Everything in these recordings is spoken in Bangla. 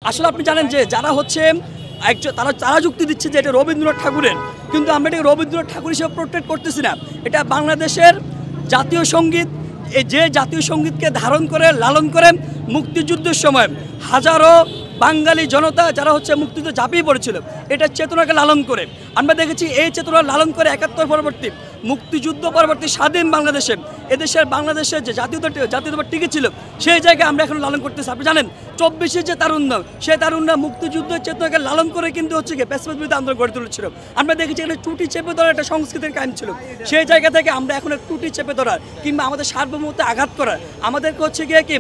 আসলে আপনি জানেন যে যারা হচ্ছে তারা যুক্তি দিচ্ছে যে এটা রবীন্দ্রনাথ ঠাকুরের, কিন্তু আমরা এটাকে রবীন্দ্রনাথ ঠাকুর হিসেবে প্রোটেক্ট করতেছি না। এটা বাংলাদেশের জাতীয় সঙ্গীত। এই যে জাতীয় সঙ্গীতকে ধারণ করে লালন করে মুক্তিযুদ্ধের সময় হাজারো বাঙালি জনতা যারা হচ্ছে মুক্তিযুদ্ধে ঝাঁপিয়ে পড়েছিল, এটা চেতনাকে লালন করে আমরা দেখেছি। এই চেতনা লালন করে ৭১ পরবর্তী মুক্তিযুদ্ধ পরবর্তী স্বাধীন বাংলাদেশে বাংলাদেশের যে জাতীয়তাবাদ টিকে ছিল, সেই জায়গায় আমরা এখন লালন করতেছি। আপনি জানেন ২৪শে যে তারুণ্য, সেই তারুণ্য মুক্তিযুদ্ধের চেতনাকে লালন করে কিন্তু হচ্ছে গিয়ে প্যাসিফিক বিরুদ্ধে আন্দোলন গড়ে তুলেছিল। আমরা দেখেছি এখানে টুটি চেপে ধরার একটা সংস্কৃতির কায়েম ছিল। সেই জায়গা থেকে আমরা এখন টুটি চেপে ধরার কিংবা আমাদের সার্বভৌমত্বে আঘাত করার, আমাদেরকে হচ্ছে গিয়ে কি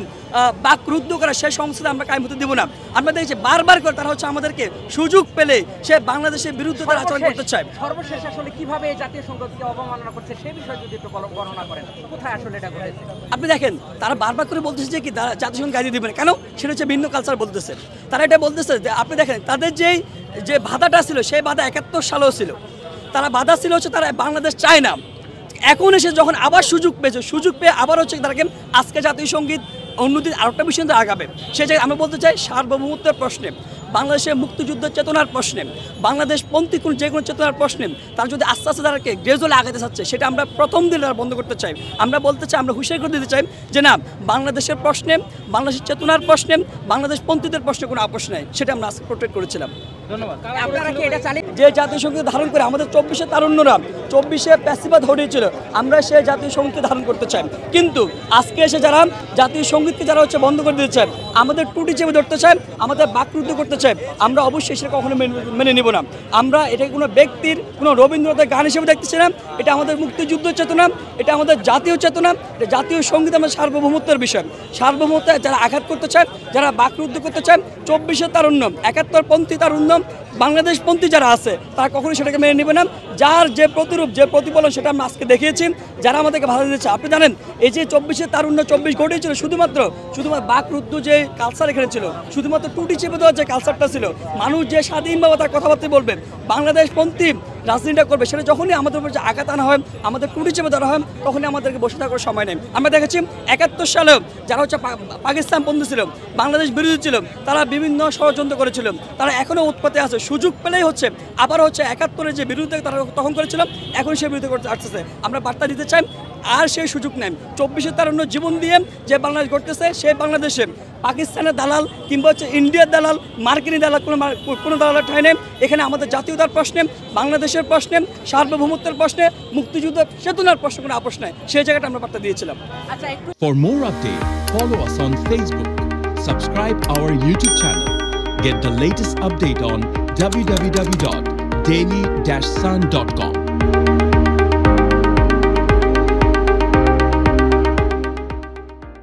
বাক রুদ্ধ করার সেই সংস্কৃতি আমরা কায়েম হতে দেবো না। আমরা দেখেছি বারবার করে তারা হচ্ছে আমাদেরকে সুযোগ পেলে সে বাংলাদেশের বিরুদ্ধে তারা আচরণ করতে চায়। সর্বশেষ আসলে কিভাবে এই জাতীয় সংগীতকে অবমাননা করছে সেই বিষয়ে যদি একটু বর্ণনা করেন, কোথায় আসলে এটা ঘটেছে? আপনি দেখেন তারা বারবার করে বলতেছে যে কি জাতীয় সঙ্গীত গাইতে দিবেন কেন, সেটা হচ্ছে ভিন্ন কালচার বলতেছে। তারা এটা বলতেছে যে আপনি দেখেন তাদের যে বাধাটা ছিল, সেই বাধা ৭১ সালেও ছিল। তারা বাধা ছিল হচ্ছে তারা বাংলাদেশ চায় না। এখন এসে যখন আবার সুযোগ পেয়ে আবার হচ্ছে তারা আজকে জাতীয় সঙ্গীত অন্যদিন আরেকটা বিষয় আগাবে। সেই জায়গায় আমি বলতে চাই সার্বভৌমত্বের প্রশ্নে, বাংলাদেশের মুক্তিযুদ্ধের চেতনার প্রশ্নে, বাংলাদেশপন্থী যে কোনো চেতনার প্রশ্নে তারা যদি আস্তে আস্তে তারাকে গ্রেজুয়ালি আগাতে চাচ্ছে, সেটা আমরা প্রথম দিন তারা বন্ধ করতে চাই। আমরা বলতে চাই, আমরা হুঁশিয়ারি করে দিতে চাই যে না, বাংলাদেশের প্রশ্নে, বাংলাদেশের চেতনার প্রশ্নে, বাংলাদেশপন্থীদের প্রশ্নে কোনো আপোষ নেই। সেটা আমরা আজকে প্রোটেক্ট করেছিলাম। ধন্যবাদ। আপনারা কি এটা চালিয়ে যে জাতীয় সঙ্গীত ধারণ করে আমাদের ২৪শে তারুণ্যরা ২৪শে প্যাসিবাদ হরিয়েছিল, আমরা সেই জাতীয় সঙ্গীতকে ধারণ করতে চাই। কিন্তু আজকে এসে যারা জাতীয় সঙ্গীতকে যারা হচ্ছে বন্ধ করে দিতে চায়, আমাদের টুটি চেপে ধরতে চায়, আমাদের বাকরুদ্ধ করতে চায়, আমরা অবশ্যই সেটা কখনো মেনে নেব না। আমরা এটাকে কোনো ব্যক্তির কোনো রবীন্দ্রনাথের গান হিসেবে দেখতেছি না। এটা আমাদের মুক্তিযুদ্ধ চেতনা, এটা আমাদের জাতীয় চেতনা, এটা জাতীয় সঙ্গীত, আমাদের সার্বভৌমত্বের বিষয়। সার্বভৌমত্বে যারা আঘাত করতে চায়, যারা বাকরুদ্ধ করতে চায়, ২৪শে তারুণ্য, ৭১ পন্থী তারুণ্য, বাংলাদেশপন্থী যারা আছে তারা কখনোই সেটাকে মেনে নেবে না। যার যে প্রতিরূপ, যে প্রতিফলন, সেটা আমরা আজকে দেখিয়েছি যারা আমাদেরকে বাধা দিচ্ছে। আপনি জানেন এই যে ২৪শে তারুণ্য ২৪ ঘটেছিল শুধুমাত্র বাকরুদ্ধ যে কালচার এখানে ছিল, শুধুমাত্র টুটি চেপে দেওয়ার যে কালচারটা ছিল, মানুষ যে স্বাধীনভাবে তার কথাবার্তা বলবে, বাংলাদেশপন্থী রাজনীতিটা করবে, সেটা যখনই আমাদের উপর যে আঘাত আনা হয়, আমাদের টুটি চেপে ধরা হয়, তখনই আমাদেরকে বসে থাকার সময় নেই। আমরা দেখেছি ৭১ সালেও যারা হচ্ছে পাকিস্তানপন্থী ছিল, বাংলাদেশ বিরোধী ছিল, তারা বিভিন্ন ষড়যন্ত্র করেছিল, তারা এখনও উৎপত্তি আছে। সুযোগ পেলেই হচ্ছে আবার হচ্ছে ৭১-এর যে বিরুদ্ধে তারা তখন করেছিল, এখন সে বিরুদ্ধে করতে আসতেছে। আমরা বার্তা দিতে চাই আর সেই সুযোগ নেই। ২৪শে তারুণ্য জীবন দিয়ে যে বাংলাদেশ গড়তেছে, সেই বাংলাদেশে পাকিস্তানের দালাল কিংবা হচ্ছে ইন্ডিয়ার দালাল, মার্কিনী দালাল কোনো দালালের ঠাঁই নেই। এখানে আমাদের জাতীয়তার প্রশ্নে, বাংলাদেশের প্রশ্নে, সার্বভৌমত্বের প্রশ্নে, মুক্তিযুদ্ধ চেতনার প্রশ্নে কোনো আপোষ নাই। সেই জায়গাটা আমরা বার্তা দিয়েছিলাম। For more updates, follow us on Facebook, subscribe our YouTube channel, get the latest update on www.daily-sun.com.